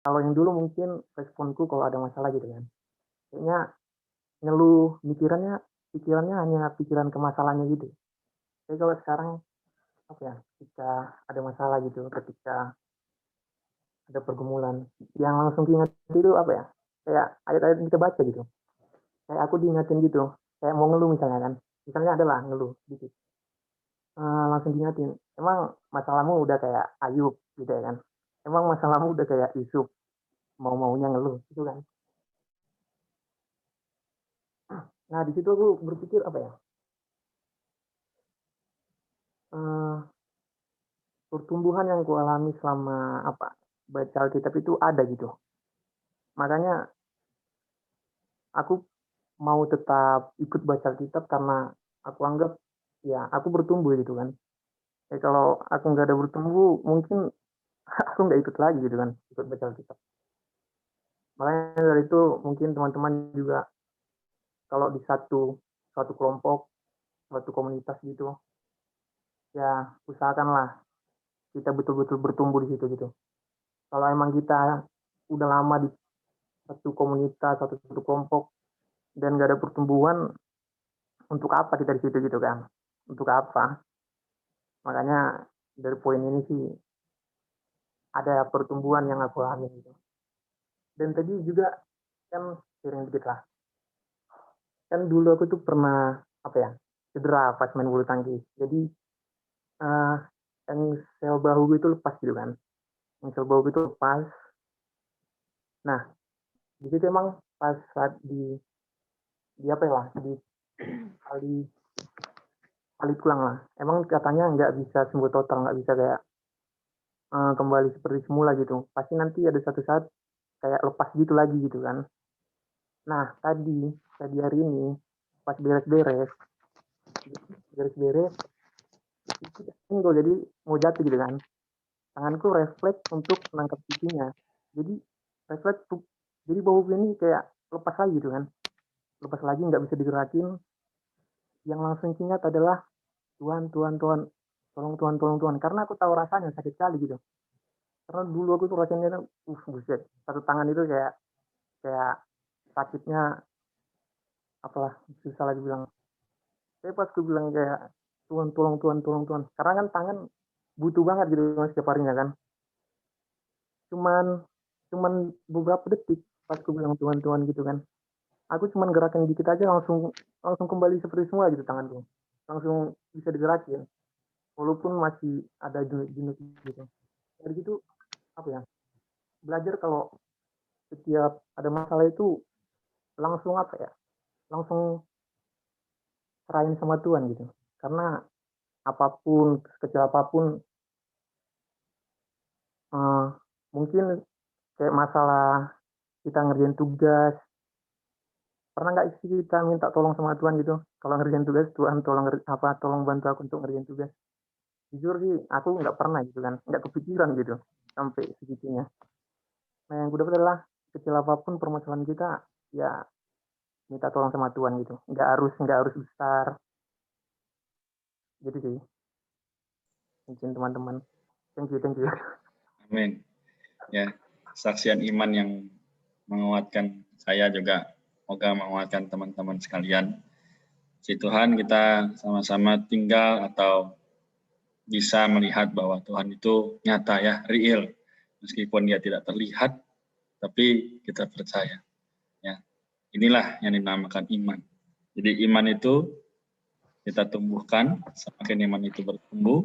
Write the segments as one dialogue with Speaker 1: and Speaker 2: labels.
Speaker 1: Kalau yang dulu mungkin responku kalau ada masalah gitu kan, kayaknya ngeluh, pikirannya hanya pikiran ke masalahnya gitu. Tapi kalau sekarang, apa ya, ketika ada masalah gitu, ketika ada pergumulan, yang langsung diingat itu apa ya, kayak ayat-ayat yang kita baca gitu. Kayak aku diingatin gitu, kayak mau ngeluh misalnya kan, misalnya adalah ngeluh gitu. Langsung diingatin, emang masalahmu udah kayak Ayub gitu ya kan. Emang masalahmu udah kayak Yusuf, mau-maunya ngeluh gitu kan. Nah, di situ aku berpikir apa ya? eh, Pertumbuhan yang kualami selama apa baca Alkitab itu ada gitu. Makanya aku mau tetap ikut baca Alkitab karena aku anggap ya aku bertumbuh gitu kan. Ya kalau aku nggak ada bertumbuh mungkin aku nggak ikut lagi gitu kan ikut baca Alkitab. Makanya dari itu mungkin teman-teman juga kalau di satu kelompok, suatu komunitas gitu, ya usahakanlah kita betul-betul bertumbuh di situ gitu. Kalau emang kita udah lama di satu komunitas, satu kelompok, dan gak ada pertumbuhan, untuk apa kita di situ gitu kan? Untuk apa? Makanya dari poin ini sih ada pertumbuhan yang aku alami gitu. Dan tadi juga kan sering dikit lah. Kan dulu aku tuh pernah apa ya cedera pas main bulu tangkis. Jadi uh, yang sel bahu itu lepas gitu kan. Yang sel bahu itu lepas. Nah di situ emang pas saat di apa ya lah di kali kali tulang lah. Emang katanya nggak bisa sembuh total, nggak bisa kayak kembali seperti semula gitu. Pasti nanti ada satu saat kayak lepas gitu lagi gitu kan. Nah tadi hari ini pas beres-beres beres-beres itu gue jadi mau jatuh gitu kan. Tanganku refleks untuk menangkap pipinya. Jadi refleks tuh. Jadi bau ini kayak lepas lagi gitu kan. Lepas lagi nggak bisa digerakin. Yang langsung ingat adalah Tuhan, Tuhan, Tuhan, tolong Tuhan, tolong Tuhan. Karena aku tahu rasanya sakit kali gitu. Karena dulu aku tuh rasanya, buset, satu tangan itu kayak kayak sakitnya apalah susah lagi bilang. Tapi pas aku bilang kayak Tuhan, tolong Tuhan, tolong Tuhan. Karena kan tangan butuh banget gitu mas setiap harinya kan. Cuman cuman beberapa detik pas aku bilang Tuhan, Tuhan gitu kan. Aku cuman gerakan dikit aja langsung langsung kembali seperti semula gitu tanganku. Langsung bisa digerakin. Walaupun masih ada jenuh-jenuh gitu. Dari gitu apa ya? Belajar kalau setiap ada masalah itu langsung apa ya? Langsung serahin sama Tuhan gitu. Karena apapun, sekecil apapun, uh, mungkin kayak masalah kita ngerjain tugas, pernah nggak sih kita minta tolong sama Tuhan gitu? Kalau ngerjain tugas, Tuhan tolong apa? Tolong bantu aku untuk ngerjain tugas. Jujur sih, aku nggak pernah gitu kan, nggak kepikiran gitu sampai segitunya. Nah yang gue dapat adalah kecil apapun permasalahan kita, ya minta tolong sama Tuhan gitu. Nggak harus besar, gitu sih. Mungkin teman-teman. Thank you, thank you.
Speaker 2: Amin. Ya, saksian iman yang menguatkan saya juga, semoga menguatkan teman-teman sekalian. Si Tuhan kita sama-sama tinggal atau bisa melihat bahwa Tuhan itu nyata ya, real. Meskipun dia tidak terlihat, tapi kita percaya. Ya, inilah yang dinamakan iman. Jadi iman itu kita tumbuhkan, semakin iman itu bertumbuh,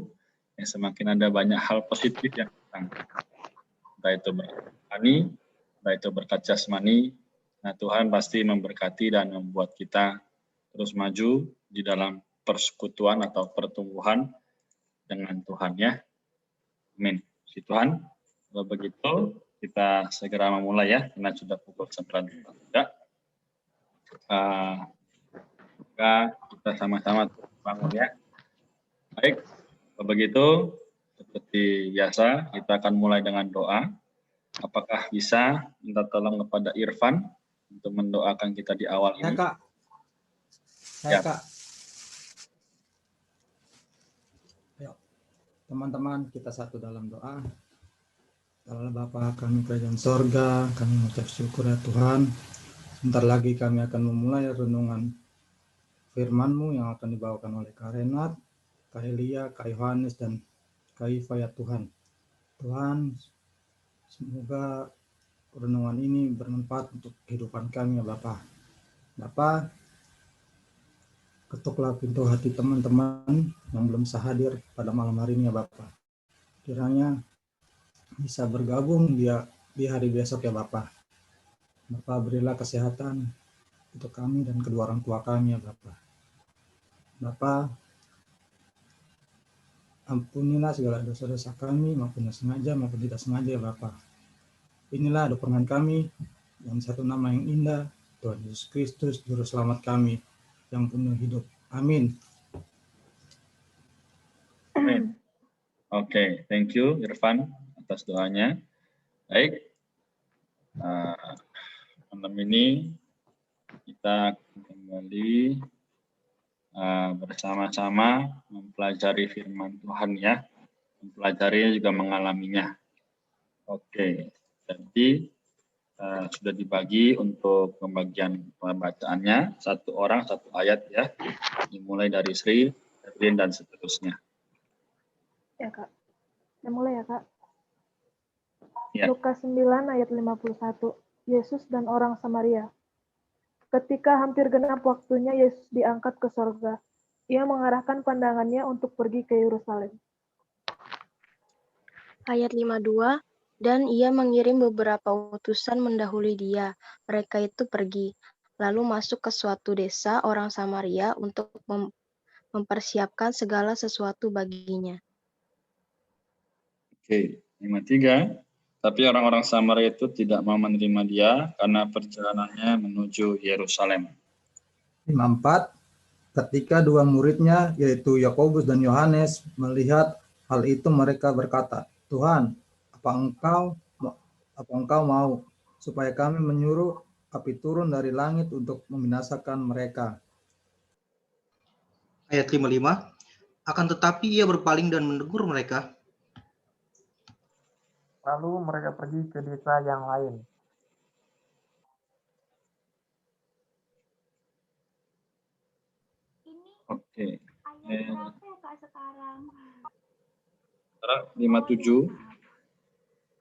Speaker 2: ya semakin ada banyak hal positif yang datang. Entah itu berani, entah itu berkat jasmani. Nah, Tuhan pasti memberkati dan membuat kita terus maju di dalam persekutuan atau pertumbuhan dengan Tuhan ya. Amin. Si Tuhan, kalau begitu kita segera memulai ya, karena sudah pukul 9 juga. Maka kita sama-sama bangun ya. Baik, kalau begitu seperti biasa kita akan mulai dengan doa. Apakah bisa minta tolong kepada Irfan untuk mendoakan kita di awal ini?
Speaker 3: Ya Kak. Saya Kak. Ayo, teman-teman kita satu dalam doa. Allah Bapa kami kerajaan sorga, kami mengucap syukur ya Tuhan. Sebentar lagi kami akan memulai renungan firman-Mu yang akan dibawakan oleh Kak Renat, Kak Elia, Kak Yohanes, dan Kak Iva ya Tuhan. Tuhan, semoga renungan ini bermanfaat untuk kehidupan kami ya Bapa. Bapa, ketuklah pintu hati teman-teman yang belum bisa hadir pada malam hari ini ya Bapa. Kiranya bisa bergabung di hari besok ya Bapa. Bapa, berilah kesehatan untuk kami dan kedua orang tua kami ya Bapa. Bapa, ampunilah segala dosa-dosa kami maupun yang sengaja maupun tidak sengaja ya Bapa. Inilah doa kami yang satu nama yang indah, Tuhan Yesus Kristus, Juru Selamat kami yang penuh hidup. Amin.
Speaker 2: Amin. Oke, thank you Irfan atas doanya. Baik, malam ini kita kembali bersama-sama mempelajari firman Tuhan ya, mempelajarinya juga mengalaminya. Oke, jadi sudah dibagi untuk pembagian pembacaannya, satu orang satu ayat ya, dimulai dari Sri, Edwin dan seterusnya.
Speaker 4: Ya Kak, saya mulai ya Kak.
Speaker 2: Ya.
Speaker 4: Lukas 9 ayat 51, Yesus dan orang Samaria. Ketika hampir genap waktunya Yesus diangkat ke sorga, ia mengarahkan pandangannya untuk pergi ke Yerusalem.
Speaker 5: Ayat 52, dan ia mengirim beberapa utusan mendahului dia. Mereka itu pergi, lalu masuk ke suatu desa orang Samaria untuk mempersiapkan segala sesuatu baginya.
Speaker 2: Oke, 53. Tapi orang-orang Samaria itu tidak mau menerima dia karena perjalanannya menuju Yerusalem.
Speaker 3: 54. Ketika dua muridnya, yaitu Yakobus dan Yohanes, melihat hal itu, mereka berkata, Tuhan, apa engkau mau supaya kami menyuruh api turun dari langit untuk membinasakan mereka?
Speaker 6: Ayat 55, akan tetapi ia berpaling dan menegur mereka.
Speaker 1: Lalu mereka pergi ke desa yang lain.
Speaker 2: Oke.
Speaker 7: Ayat berapa ya Kak sekarang?
Speaker 2: 57.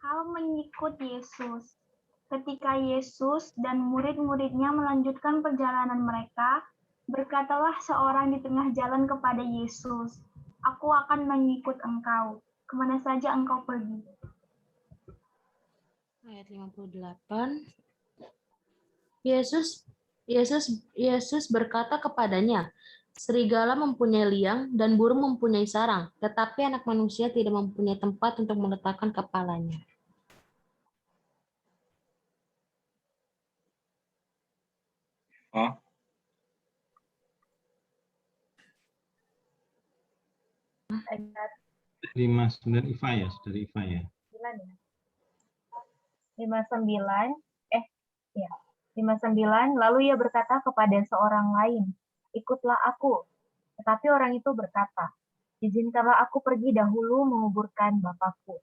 Speaker 7: Hal mengikut Yesus. Ketika Yesus dan murid-muridnya melanjutkan perjalanan mereka, berkatalah seorang di tengah jalan kepada Yesus, "Aku akan mengikut engkau, kemana saja engkau pergi."
Speaker 8: Ayat 58. Yesus berkata kepadanya, serigala mempunyai liang dan burung mempunyai sarang, tetapi anak manusia tidak mempunyai tempat untuk meletakkan kepalanya.
Speaker 2: Oh.
Speaker 4: Ayat
Speaker 9: 59 Iva ya, saudari Iva ya.
Speaker 7: 59, lalu ia berkata kepada seorang lain, "Ikutlah aku." Tetapi orang itu berkata, "Izinkanlah aku pergi dahulu menguburkan Bapakku."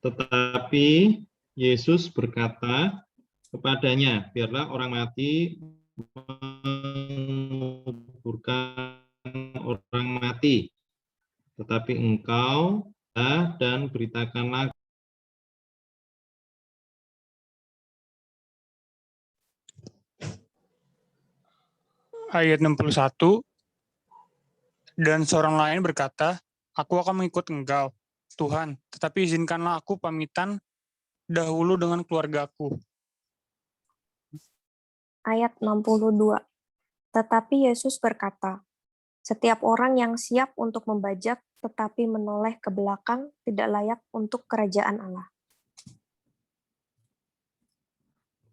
Speaker 9: Tetapi Yesus berkata kepadanya, biarlah orang mati menguburkan orang mati, tetapi engkau dan beritakanlah
Speaker 10: ayat 61, dan seorang lain berkata, "Aku akan mengikut engkau, Tuhan, tetapi izinkanlah aku pamitan dahulu dengan keluargaku."
Speaker 5: Ayat 62, tetapi Yesus berkata, setiap orang yang siap untuk membajak tetapi menoleh ke belakang tidak layak untuk kerajaan Allah.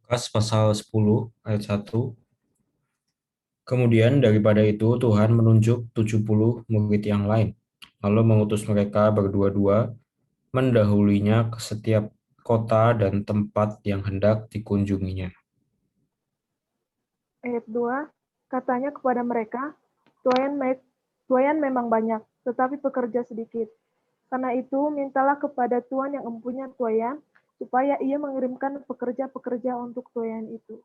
Speaker 11: Lukas pasal 10 ayat 1. Kemudian daripada itu Tuhan menunjuk 70 murid yang lain, lalu mengutus mereka berdua-dua mendahulinya ke setiap kota dan tempat yang hendak dikunjunginya.
Speaker 4: Ayat 2, katanya kepada mereka, Tuayan memang banyak, tetapi pekerja sedikit. Karena itu, mintalah kepada Tuhan yang empunya tuayan, supaya ia mengirimkan pekerja-pekerja untuk tuayan itu.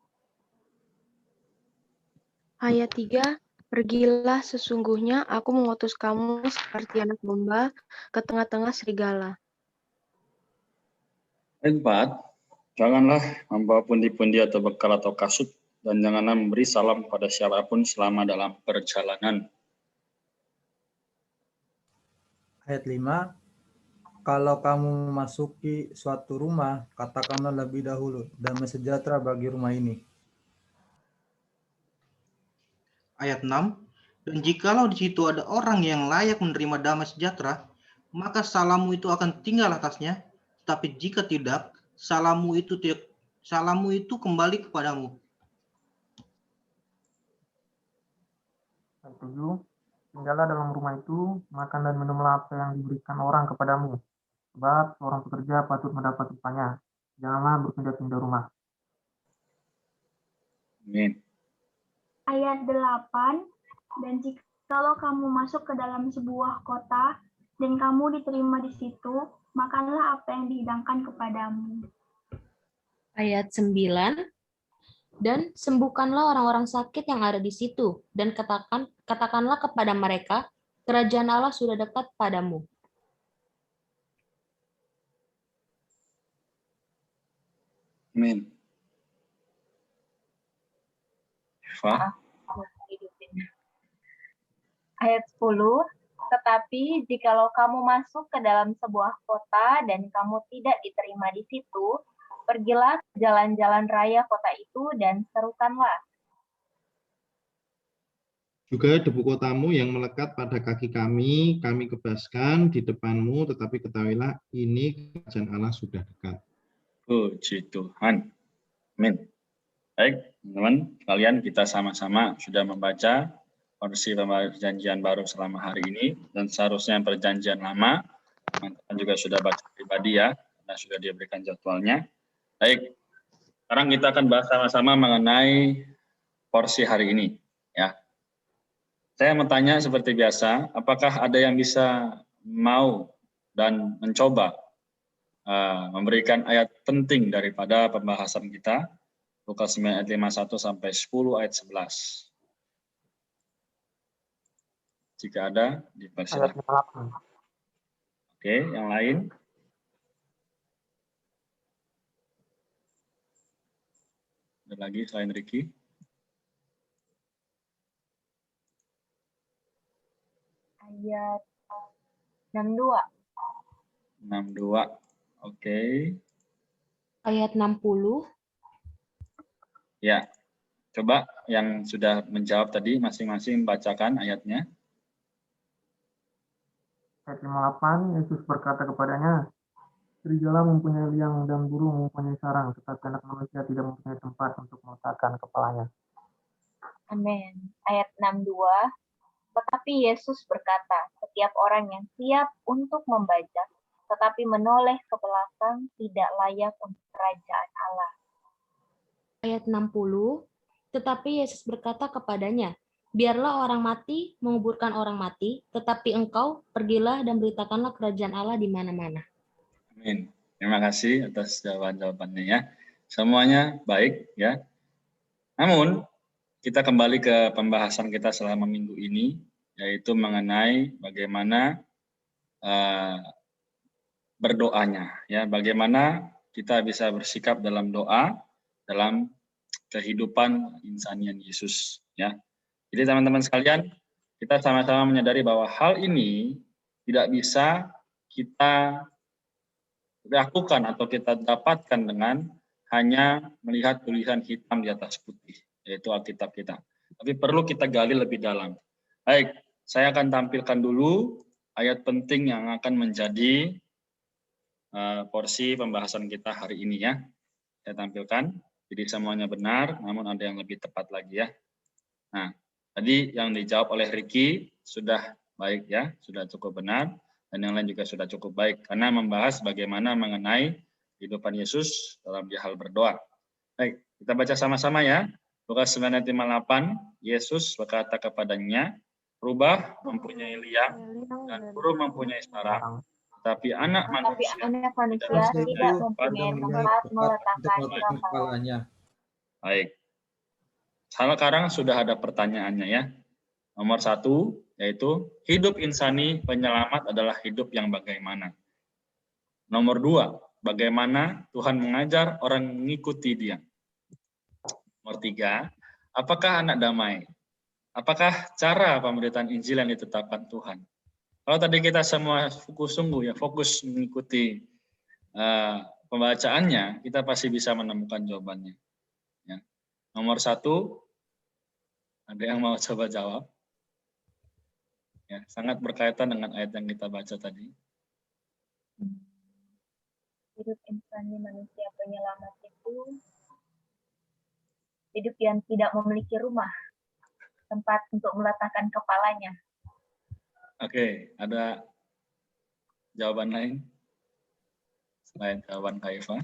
Speaker 5: Ayat 3, pergilah sesungguhnya aku mengutus kamu seperti anak domba ke tengah-tengah serigala.
Speaker 2: Ayat 4, janganlah membawa pundi-pundi atau bekal atau kasut, dan janganlah memberi salam pada siapapun selama dalam perjalanan.
Speaker 3: Ayat 5, kalau kamu memasuki suatu rumah, katakanlah lebih dahulu, damai sejahtera bagi rumah ini.
Speaker 6: Ayat 6, dan jikalau di situ ada orang yang layak menerima damai sejahtera, maka salammu itu akan tinggal atasnya, tetapi jika tidak, salammu itu kembali kepadamu.
Speaker 1: Ayat 7, tinggallah dalam rumah itu, makan dan minumlah apa yang diberikan orang kepadamu. Sebab seorang pekerja patut mendapat upahnya. Janganlah berpindah-pindah rumah.
Speaker 2: Amin.
Speaker 7: Ayat 8, dan jikalau kamu masuk ke dalam sebuah kota, dan kamu diterima di situ, makanlah apa yang dihidangkan kepadamu.
Speaker 8: Ayat 9, dan sembuhkanlah orang-orang sakit yang ada di situ, dan katakanlah kepada mereka, kerajaan Allah sudah dekat padamu.
Speaker 2: Amin. Eva?
Speaker 12: Ayat 10, tetapi jikalau kamu masuk ke dalam sebuah kota dan kamu tidak diterima di situ, pergilah ke jalan-jalan raya kota itu dan serukanlah.
Speaker 9: Juga debu kotamu yang melekat pada kaki kami kebaskan di depanmu, tetapi ketahuilah ini kerajaan Allah sudah dekat.
Speaker 2: Puji Tuhan. Amin. Baik, teman-teman, kalian kita sama-sama sudah membaca porsi perjanjian baru selama hari ini, dan seharusnya perjanjian lama, teman-teman juga sudah baca pribadi ya, karena sudah diberikan jadwalnya. Baik, sekarang kita akan bahas sama-sama mengenai porsi hari ini. Ya, saya mau tanya seperti biasa, apakah ada yang bisa mau dan mencoba memberikan ayat penting daripada pembahasan kita, Lukas 9 ayat 51 sampai 10 ayat 11. Jika ada, dipersilakan. Oke, yang lain? Ada lagi selain Ricky?
Speaker 12: Ayat 62.
Speaker 2: 62. Oke.
Speaker 8: Ayat 60.
Speaker 2: Ya, coba yang sudah menjawab tadi masing-masing bacakan ayatnya.
Speaker 1: Ayat 58, Yesus berkata kepadanya, serigala mempunyai liang dan burung mempunyai sarang, tetapi anak manusia tidak mempunyai tempat untuk meletakkan kepalanya.
Speaker 12: Amin. Ayat 62, tetapi Yesus berkata, setiap orang yang siap untuk membajak, tetapi menoleh ke belakang tidak layak untuk kerajaan Allah.
Speaker 8: Ayat 60, tetapi Yesus berkata kepadanya, biarlah orang mati menguburkan orang mati, tetapi engkau pergilah dan beritakanlah kerajaan Allah di mana-mana.
Speaker 2: Amin. Terima kasih atas jawaban-jawabannya ya. Semuanya baik ya. Namun, kita kembali ke pembahasan kita selama minggu ini, yaitu mengenai bagaimana berdoanya ya, bagaimana kita bisa bersikap dalam doa dalam kehidupan insanian Yesus ya. Jadi teman-teman sekalian, kita sama-sama menyadari bahwa hal ini tidak bisa kita lakukan atau kita dapatkan dengan hanya melihat tulisan hitam di atas putih, yaitu Alkitab kita. Tapi perlu kita gali lebih dalam. Baik, saya akan tampilkan dulu ayat penting yang akan menjadi porsi pembahasan kita hari ini ya. Saya tampilkan, jadi semuanya benar, namun ada yang lebih tepat lagi ya. Nah, tadi yang dijawab oleh Ricky sudah baik ya, sudah cukup benar, dan yang lain juga sudah cukup baik, karena membahas bagaimana mengenai kehidupan Yesus dalam hal berdoa. Baik, kita baca sama-sama ya. Lukas 9 ayat 58, Yesus berkata kepadanya, rubah mempunyai liang, dan burung mempunyai sarang, tapi anak manusia
Speaker 12: anak manusia
Speaker 3: Manusia
Speaker 12: tidak
Speaker 3: itu
Speaker 12: mempunyai
Speaker 3: mempunyai
Speaker 12: tempat
Speaker 3: tempat untuk
Speaker 12: meletakkan
Speaker 3: meletakkan
Speaker 12: kepala.
Speaker 3: kepalanya.
Speaker 2: Baik. Sekarang sudah ada pertanyaannya ya. Nomor 1, yaitu hidup insani penyelamat adalah hidup yang bagaimana. Nomor 2, bagaimana Tuhan mengajar orang mengikuti Dia. Nomor 3, apakah anak damai? Apakah cara pemberitaan Injil yang ditetapkan Tuhan? Kalau tadi kita semua sungguh-sungguh ya fokus mengikuti pembacaannya, kita pasti bisa menemukan jawabannya. Ya. Nomor 1, ada yang mau coba jawab? Ya, sangat berkaitan dengan ayat yang kita baca tadi.
Speaker 12: Hidup insani manusia penyelamat itu hidup yang tidak memiliki rumah, tempat untuk meletakkan kepalanya.
Speaker 2: Oke, ada jawaban lain selain jawaban Kak Eva?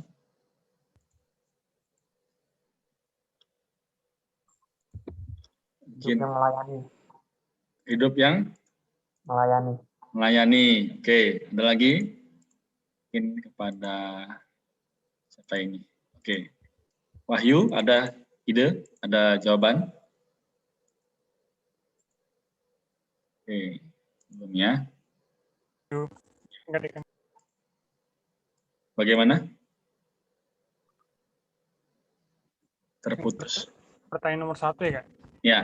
Speaker 1: Hidup yang melayani.
Speaker 2: Hidup yang
Speaker 1: Melayani.
Speaker 2: melayani. Oke, ada lagi? Mungkin kepada siapa ini? Oke. Wahyu, ada ide? Ada jawaban? Oke, belum ya. Bagaimana? Terputus.
Speaker 10: Pertanyaan nomor 1 ya, Kak?
Speaker 2: Ya.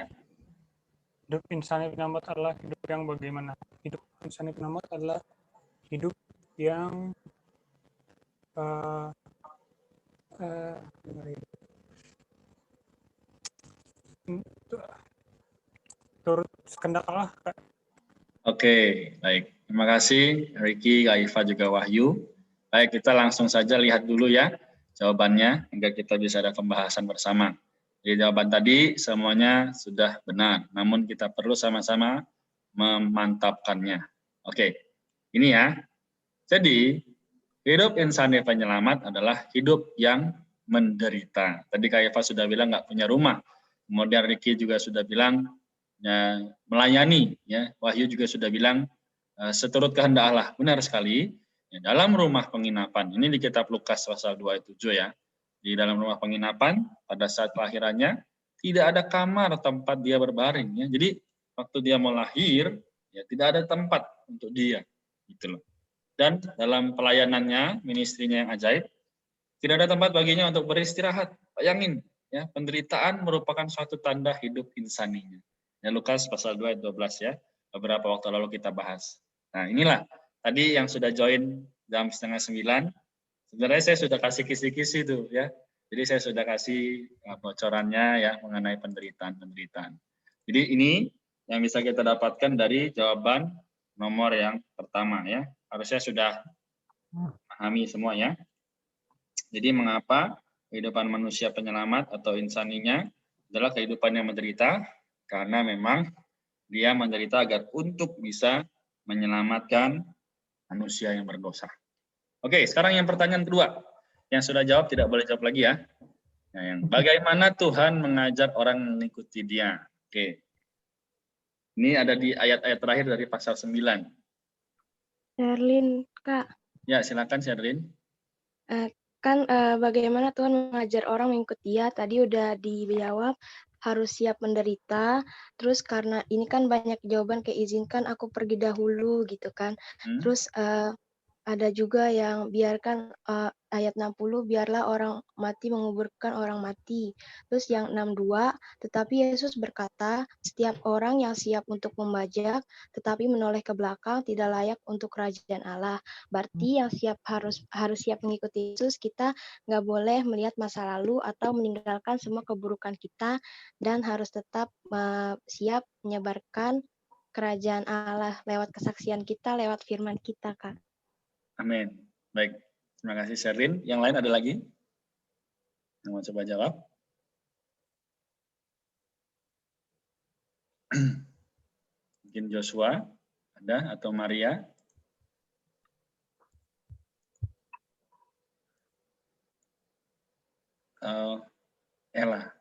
Speaker 10: Hidup insani penyelamat adalah hidup yang bagaimana? Hidup insani penyelamat adalah hidup yang turut kehendak Allah, Kak.
Speaker 2: Oke, baik. Terima kasih Ricky, Kak Iva, juga Wahyu. Baik, kita langsung saja lihat dulu ya jawabannya, hingga kita bisa ada pembahasan bersama. Jadi jawaban tadi semuanya sudah benar, namun kita perlu sama-sama memantapkannya. Oke, ini ya. Jadi, hidup insani penyelamat adalah hidup yang menderita. Tadi Kak Eva sudah bilang nggak punya rumah. Kemudian Ricky juga sudah bilang ya, melayani. Ya, Wahyu juga sudah bilang seturut kehendak Allah. Benar sekali. Ya, dalam rumah penginapan, ini di kitab Lukas pasal 2 ayat 7 ya. Di dalam rumah penginapan, pada saat kelahirannya, tidak ada kamar tempat dia berbaring. Ya. Jadi, waktu dia mau lahir, ya tidak ada tempat untuk dia. Gitu loh. Dan dalam pelayanannya, ministrinya yang ajaib, tidak ada tempat baginya untuk beristirahat. Bayangin, ya, penderitaan merupakan suatu tanda hidup insaninya. Ya, Lukas pasal 2 ayat 12 ya. Beberapa waktu lalu kita bahas. Nah, inilah tadi yang sudah join jam 8:30. Sebenarnya saya sudah kasih kisi-kisi tuh ya. Jadi saya sudah kasih bocorannya ya mengenai penderitaan-penderitaan. Jadi ini yang bisa kita dapatkan dari jawaban nomor yang pertama ya. Harusnya sudah pahami semua ya. Jadi mengapa kehidupan manusia penyelamat atau insaninya adalah kehidupan yang menderita? Karena memang dia menderita agar untuk bisa menyelamatkan manusia yang berdosa. Oke, sekarang yang pertanyaan kedua. Yang sudah jawab tidak boleh jawab lagi ya. Nah, yang bagaimana Tuhan mengajar orang mengikuti Dia? Oke. Ini ada di ayat-ayat terakhir dari pasal 9.
Speaker 5: Sherlyn, Kak.
Speaker 2: Ya, silakan Sherlyn.
Speaker 5: Bagaimana Tuhan mengajar orang mengikuti Dia? Tadi udah dijawab, harus siap menderita. Terus karena ini kan banyak jawaban kayak izinkan aku pergi dahulu gitu kan. Terus ada juga yang biarkan ayat 60, biarlah orang mati menguburkan orang mati. Terus yang 62, tetapi Yesus berkata, setiap orang yang siap untuk membajak, tetapi menoleh ke belakang tidak layak untuk kerajaan Allah. Berarti yang siap harus siap mengikuti Yesus, kita nggak boleh melihat masa lalu atau meninggalkan semua keburukan kita, dan harus tetap siap menyebarkan kerajaan Allah lewat kesaksian kita, lewat firman kita, Kak.
Speaker 2: Amin. Baik, terima kasih Sherlyn. Yang lain ada lagi? Yang mau coba jawab? Mungkin Joshua ada atau Maria? Ella?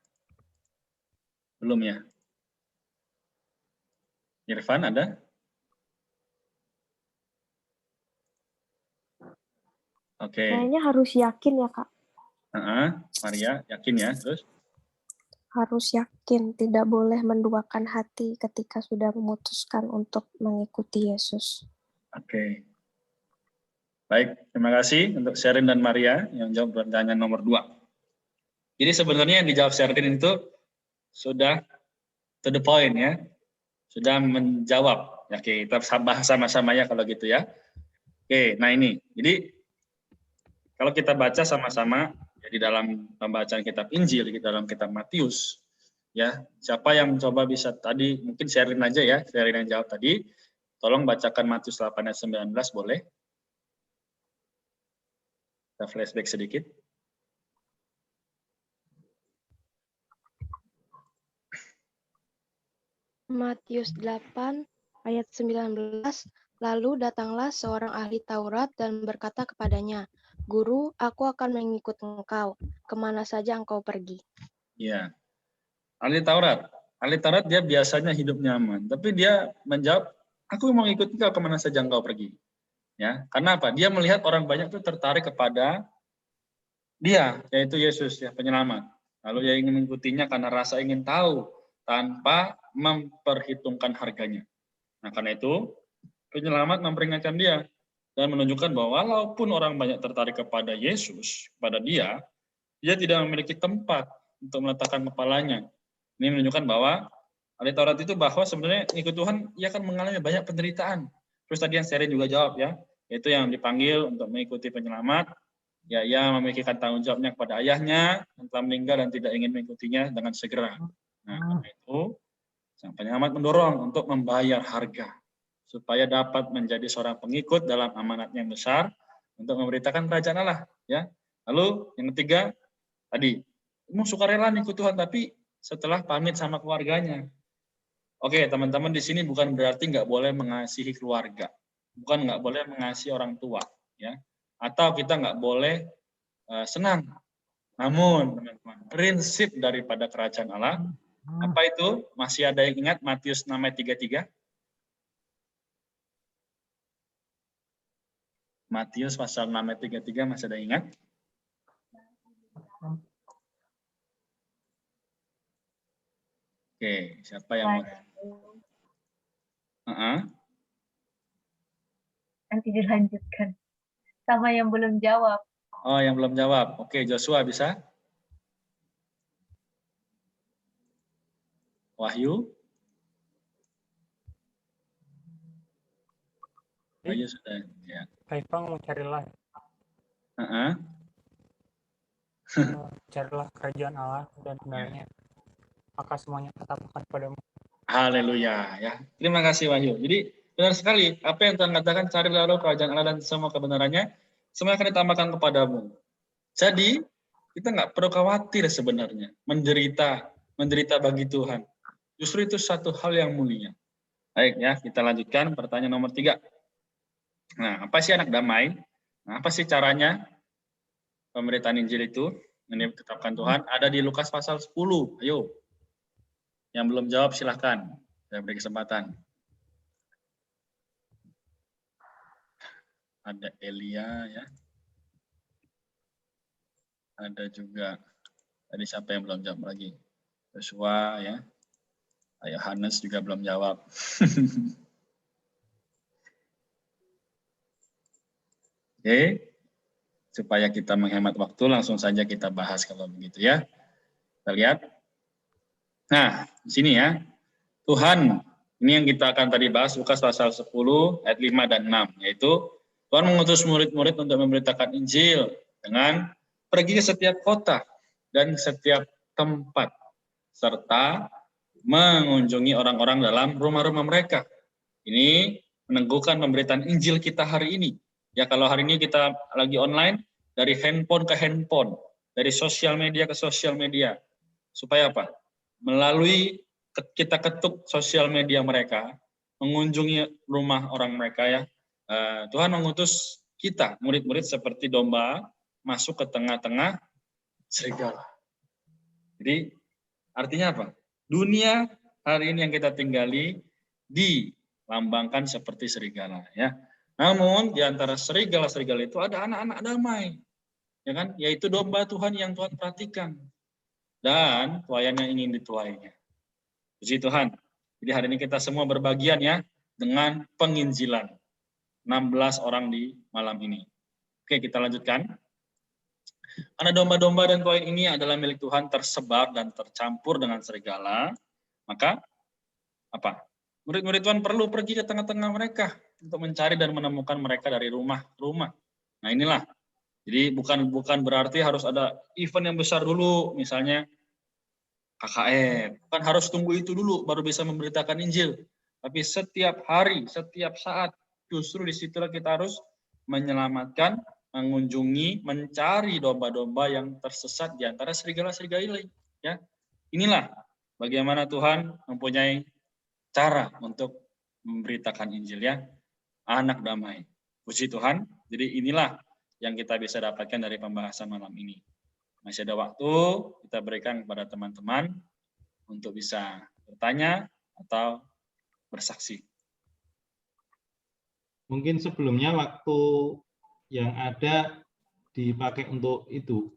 Speaker 2: Belum ya? Irfan ada? Oke.
Speaker 13: Kayaknya harus yakin ya, Kak.
Speaker 2: Maria, yakin ya, terus?
Speaker 13: Harus yakin, tidak boleh menduakan hati ketika sudah memutuskan untuk mengikuti Yesus.
Speaker 2: Oke. Baik, terima kasih untuk Sherin dan Maria yang jawab pertanyaan nomor 2. Jadi sebenarnya yang dijawab Sherin itu sudah to the point ya. Sudah menjawab. Ya, oke, kita bahas sama-sama ya kalau gitu ya. Oke, nah ini. Jadi kalau kita baca sama-sama ya, di dalam pembacaan kitab Injil, di dalam kitab Matius, ya, siapa yang coba bisa tadi, mungkin Sherin aja ya, Sherin yang jawab tadi, tolong bacakan Matius 8 ayat 19 boleh? Kita flashback sedikit.
Speaker 5: Matius 8 ayat 19, lalu datanglah seorang ahli Taurat dan berkata kepadanya, Guru, aku akan mengikut engkau, kemana saja engkau pergi.
Speaker 2: Ya, ahli Taurat. Ahli Taurat dia biasanya hidup nyaman, tapi dia menjawab, aku mau ikut engkau kemana saja engkau pergi. Ya, karena apa? Dia melihat orang banyak itu tertarik kepada dia, yaitu Yesus, ya, penyelamat. Lalu dia ingin mengikutinya karena rasa ingin tahu tanpa memperhitungkan harganya. Nah, karena itu penyelamat memperingatkan dia dan menunjukkan bahwa walaupun orang banyak tertarik kepada Yesus, kepada dia tidak memiliki tempat untuk meletakkan kepalanya. Ini menunjukkan bahwa ahli Taurat itu bahwa sebenarnya ikut Tuhan ia akan mengalami banyak penderitaan. Terus tadi yang Sherin juga jawab ya, yaitu yang dipanggil untuk mengikuti penyelamat. Ya, ia memikirkan tanggung jawabnya kepada ayahnya yang telah meninggal dan tidak ingin mengikutinya dengan segera. Nah, karena itu sang penyelamat mendorong untuk membayar harga supaya dapat menjadi seorang pengikut dalam amanat yang besar untuk memberitakan kerajaan Allah. Ya, lalu yang ketiga tadi, sukarela ikut Tuhan tapi setelah pamit sama keluarganya. Oke, teman-teman di sini bukan berarti nggak boleh mengasihi keluarga, bukan nggak boleh mengasihi orang tua, ya. Atau kita nggak boleh senang. Namun, teman-teman, prinsip daripada kerajaan Allah, apa itu? Masih ada yang ingat Matius 6 ayat 33? Matius pasal 6 ayat 33 masih ada yang ingat? Oke, siapa yang mau?
Speaker 12: Nanti dilanjutkan. Sama yang belum jawab.
Speaker 2: Oh, yang belum jawab. Oke, Joshua bisa? Wahyu? Wahyu sudah. Ya.
Speaker 10: Kaifang mau carilah. Carilah kerajaan Allah dan benarnya. Maka semuanya katakan padamu.
Speaker 2: Haleluya, ya. Terima kasih Wahyu. Jadi benar sekali apa yang Tuhan katakan, carilah roh kerajaan Allah dan semua kebenarannya, semua akan ditambahkan kepadamu. Jadi kita nggak perlu khawatir sebenarnya menderita bagi Tuhan. Justru itu satu hal yang mulia. Baik ya, kita lanjutkan pertanyaan nomor 3. Nah, apa sih anak damai? Nah, apa sih caranya pemberitaan Injil itu yang ditetapkan Tuhan? Ada di Lukas pasal 10. Ayo. Yang belum jawab silahkan. Saya beri kesempatan. Ada Elia ya. Ada juga tadi siapa yang belum jawab lagi? Joshua ya. Yohanes juga belum jawab. Oke. Supaya kita menghemat waktu, langsung saja kita bahas kalau begitu ya. Kita lihat. Nah, di sini ya. Tuhan, ini yang kita akan tadi bahas, Lukas pasal 10 ayat 5 dan 6, yaitu Tuhan mengutus murid-murid untuk memberitakan Injil dengan pergi ke setiap kota dan setiap tempat, serta mengunjungi orang-orang dalam rumah-rumah mereka. Ini meneguhkan pemberitaan Injil kita hari ini. Ya, kalau hari ini kita lagi online, dari handphone ke handphone, dari sosial media ke sosial media. Supaya apa? Melalui kita ketuk sosial media mereka, mengunjungi rumah orang mereka ya. Tuhan mengutus kita, murid-murid seperti domba, masuk ke tengah-tengah serigala. Jadi artinya apa? Dunia hari ini yang kita tinggali dilambangkan seperti serigala, ya. Namun di antara serigala-serigala itu ada anak-anak damai, ya kan? Yaitu domba Tuhan yang Tuhan perhatikan dan tuaian yang ingin dituainya. Puji Tuhan. Jadi hari ini kita semua berbagian ya dengan penginjilan 16 orang di malam ini. Oke, kita lanjutkan. Karena domba-domba dan tuaian ini adalah milik Tuhan, tersebar dan tercampur dengan serigala, maka apa? Murid-murid Tuhan perlu pergi ke tengah-tengah mereka untuk mencari dan menemukan mereka dari rumah ke rumah. Nah, inilah. Jadi bukan berarti harus ada event yang besar dulu, misalnya KKN. Bukan harus tunggu itu dulu baru bisa memberitakan Injil. Tapi setiap hari, setiap saat, justru disitulah kita harus menyelamatkan, mengunjungi, mencari domba-domba yang tersesat di antara serigala-serigala. Ya, inilah bagaimana Tuhan mempunyai cara untuk memberitakan Injil, ya, anak damai. Puji Tuhan. Jadi inilah yang kita bisa dapatkan dari pembahasan malam ini. Masih ada waktu, kita berikan kepada teman-teman untuk bisa bertanya atau bersaksi.
Speaker 9: Mungkin sebelumnya waktu yang ada dipakai untuk itu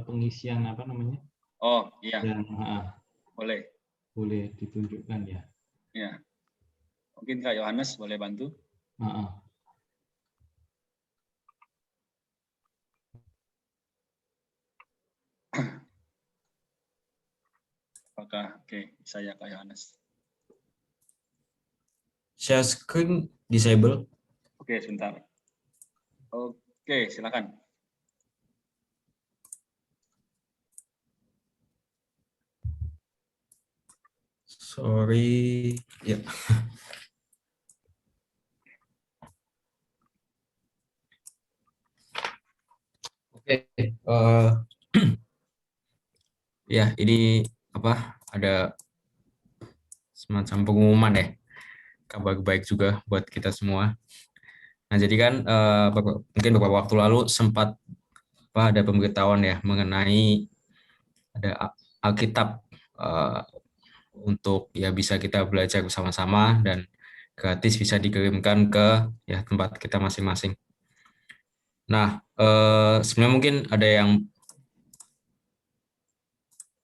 Speaker 9: pengisian apa namanya?
Speaker 2: Oh iya.
Speaker 9: Dan,
Speaker 2: boleh
Speaker 9: ditunjukkan ya.
Speaker 2: Ya. Mungkin Kak Yohanes boleh bantu. Apakah bisa ya Kak Yohanes?
Speaker 11: Share screen disable.
Speaker 2: Oke, sebentar. Oke, silakan.
Speaker 11: Sorry, ya. Oke, ya ini apa? Ada semacam pengumuman ya, kabar baik juga buat kita semua. Nah, jadi kan mungkin beberapa waktu lalu sempat ada pemberitahuan ya mengenai ada Alkitab untuk ya bisa kita belajar bersama-sama dan gratis bisa dikirimkan ke ya tempat kita masing-masing. Nah, sebenarnya mungkin ada yang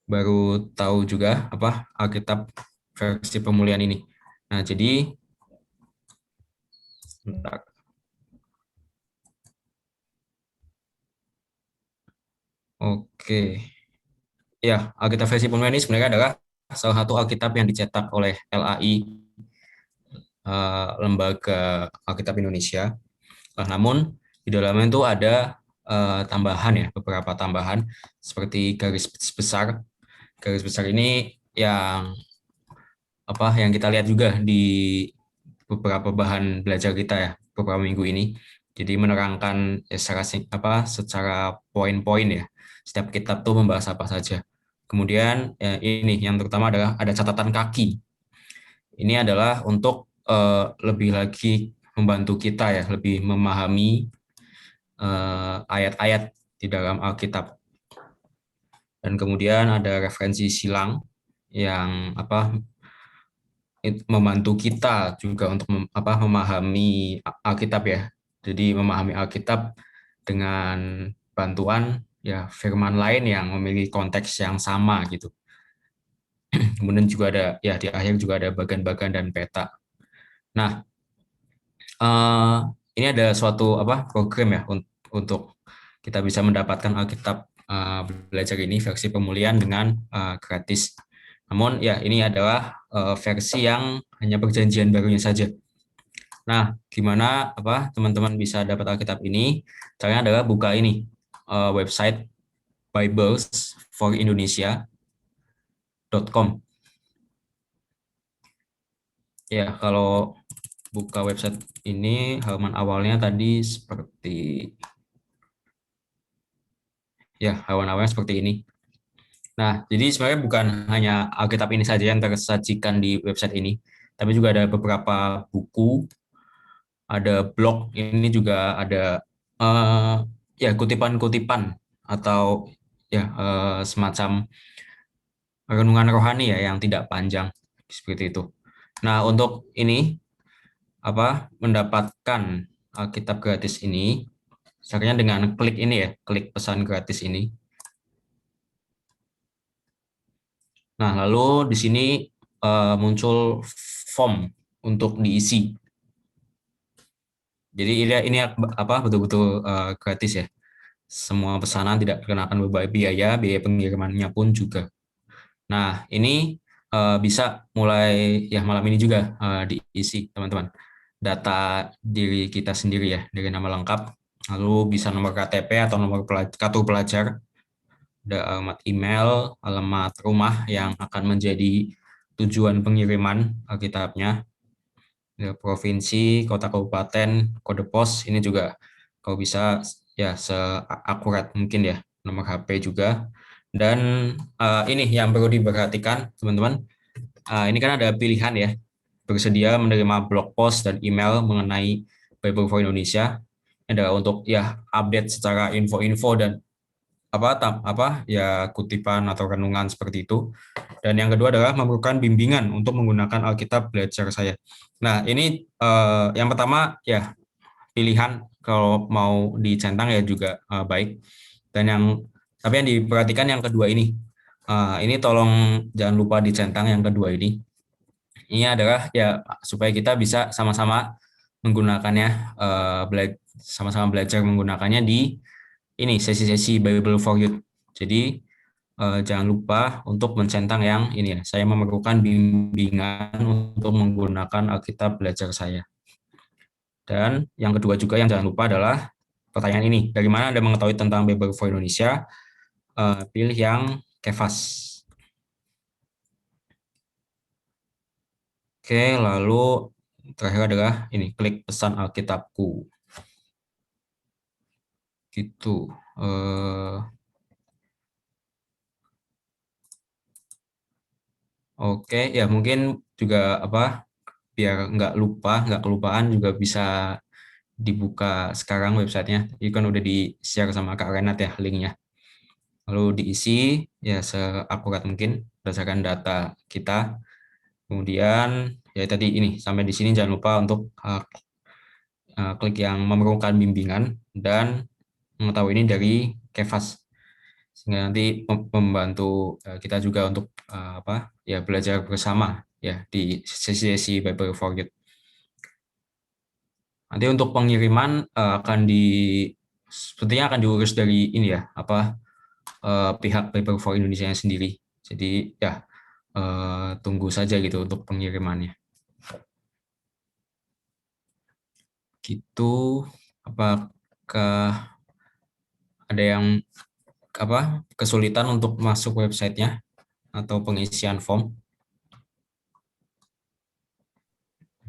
Speaker 11: baru tahu juga apa Alkitab versi pemulihan ini. Nah, jadi bentar. Oke. Ya, Alkitab versi pemulihan ini sebenarnya adalah salah satu Alkitab yang dicetak oleh LAI, Lembaga Alkitab Indonesia. Namun di dalamnya itu ada tambahan ya, beberapa tambahan seperti garis besar. Garis besar ini yang yang kita lihat juga di beberapa bahan belajar kita ya beberapa minggu ini. Jadi menerangkan secara poin-poin ya. Setiap kitab tuh membahas apa saja. Kemudian ini yang terutama adalah ada catatan kaki. Ini adalah untuk lebih lagi membantu kita ya, lebih memahami ayat-ayat di dalam Alkitab. Dan kemudian ada referensi silang yang membantu kita juga untuk memahami Alkitab ya. Jadi memahami Alkitab dengan bantuan ya firman lain yang memiliki konteks yang sama gitu. Kemudian juga ada ya di akhir juga ada bagan-bagan dan peta. Nah, ini ada suatu program ya untuk kita bisa mendapatkan Alkitab belajar ini versi pemulihan dengan gratis. Namun ya ini adalah versi yang hanya perjanjian barunya saja. Nah, gimana teman-teman bisa dapat Alkitab ini? Caranya adalah buka ini website biblesforindonesia.com. Ya, kalau buka website ini halaman awalnya tadi seperti halaman awalnya seperti ini. Nah, jadi sebenarnya bukan hanya Alkitab ini saja yang tersajikan di website ini, tapi juga ada beberapa buku, ada blog, ini juga ada kutipan-kutipan atau semacam renungan rohani ya yang tidak panjang. seperti itu. Nah, untuk ini mendapatkan Alkitab gratis ini, caranya dengan klik ini ya, klik pesan gratis ini. Nah, lalu di sini muncul form untuk diisi. Jadi ini betul-betul gratis ya. Semua pesanan tidak dikenakan biaya pengirimannya pun juga. Nah, ini bisa mulai ya malam ini juga diisi teman-teman. Data diri kita sendiri ya, dari nama lengkap, lalu bisa nomor KTP atau nomor kartu pelajar, ada alamat email, alamat rumah yang akan menjadi tujuan pengiriman Alkitabnya, provinsi, kota kabupaten, kode pos, ini juga kalau bisa ya seakurat mungkin ya, nomor HP juga. Dan ini yang perlu diperhatikan teman-teman, ini kan ada pilihan ya, bersedia menerima blog post dan email mengenai Bible for Indonesia. Ini adalah untuk ya update secara info-info dan kutipan atau renungan seperti itu. Dan yang kedua adalah memerlukan bimbingan untuk menggunakan Alkitab belajar saya. Nah, ini yang pertama ya pilihan kalau mau dicentang ya juga baik. Dan tapi yang diperhatikan yang kedua ini. Ini tolong jangan lupa dicentang yang kedua ini. Ini adalah ya supaya kita bisa sama-sama menggunakannya, sama-sama belajar menggunakannya di ini sesi-sesi Bible for Youth. Jadi jangan lupa untuk mencentang yang ini ya. Saya memerlukan bimbingan untuk menggunakan Alkitab belajar saya. Dan yang kedua juga yang jangan lupa adalah pertanyaan ini. Dari mana Anda mengetahui tentang Bible for Indonesia? Pilih yang Kefas. Oke, lalu terakhir adalah ini, klik pesan Alkitabku. Gitu. Oke, ya mungkin juga biar nggak kelupaan juga bisa dibuka sekarang websitenya. Ini kan udah di-share sama Kak Renat ya linknya. Lalu diisi ya seakurat mungkin berdasarkan data kita. Kemudian ya tadi ini sampai di sini jangan lupa untuk klik yang memerlukan bimbingan dan mengetahui ini dari Kefas, sehingga nanti membantu kita juga untuk belajar bersama ya di sesi-sesi Bible for Youth. Nanti untuk pengiriman sepertinya akan diurus dari ini ya pihak Bible for Indonesia sendiri. Jadi ya tunggu saja gitu untuk pengirimannya. Gitu. Apakah ada yang kesulitan untuk masuk websitenya atau pengisian form?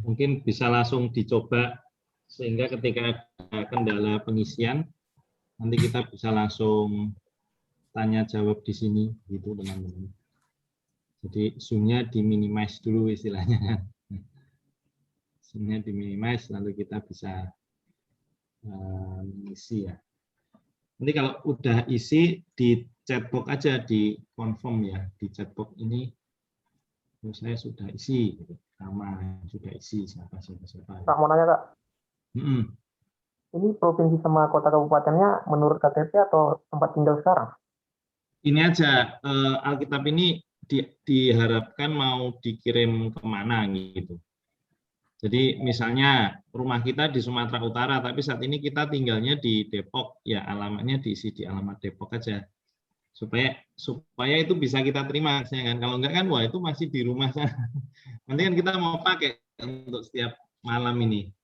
Speaker 9: Mungkin bisa langsung dicoba sehingga ketika ada kendala pengisian nanti kita bisa langsung tanya jawab di sini gitu teman-teman. Jadi zoom-nya di-minimize dulu istilahnya kan. Zoom-nya di-minimize lalu kita bisa mengisi ya. Nanti kalau udah isi di chatbox aja, di confirm ya, di chatbox ini saya sudah isi, nama sudah isi siapa.
Speaker 1: Kak, mau nanya Kak. Ini provinsi sama kota kabupatennya menurut KTP atau tempat tinggal sekarang?
Speaker 9: Ini aja Alkitab ini diharapkan mau dikirim kemana gitu. Jadi misalnya rumah kita di Sumatera Utara, tapi saat ini kita tinggalnya di Depok, ya alamatnya diisi di alamat Depok aja, supaya itu bisa kita terima, kan? Kalau enggak kan, wah itu masih di rumah sana. Nanti kan kita mau pakai untuk setiap malam ini.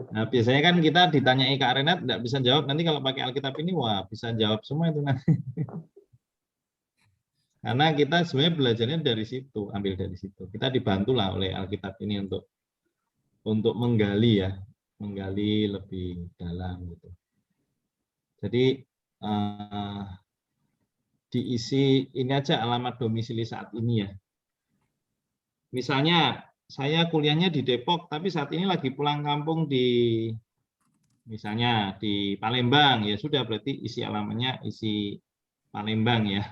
Speaker 9: Nah, biasanya kan kita ditanyai Kak Renat, enggak bisa jawab. Nanti kalau pakai Alkitab ini, wah bisa jawab semua itu nanti. Karena kita sebenarnya belajarnya dari situ, ambil dari situ. Kita dibantulah oleh Alkitab ini untuk menggali ya, menggali lebih dalam gitu. Jadi diisi ini aja alamat domisili saat ini ya. Misalnya saya kuliahnya di Depok, tapi saat ini lagi pulang kampung misalnya di Palembang, ya sudah berarti isi alamatnya isi Palembang ya.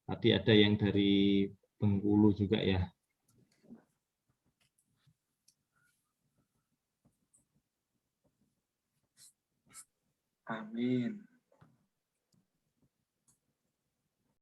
Speaker 9: Tadi ada yang dari Bengkulu juga ya.
Speaker 2: Amin.